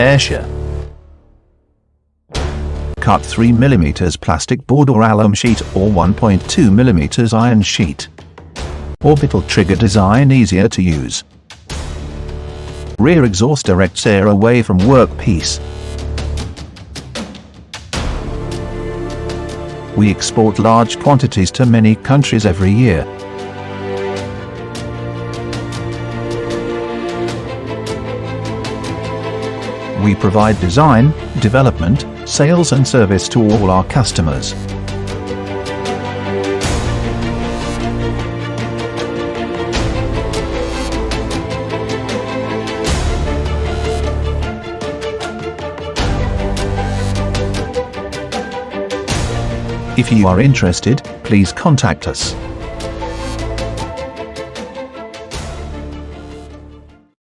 Ayrshire. Cut 3mm plastic board or alum sheet or 1.2mm iron sheet. Orbital trigger design easier to use. Rear exhaust directs air away from workpiece. We export large quantities to many countries every year. We provide design, development, sales and service to all our customers. If you are interested, please contact us.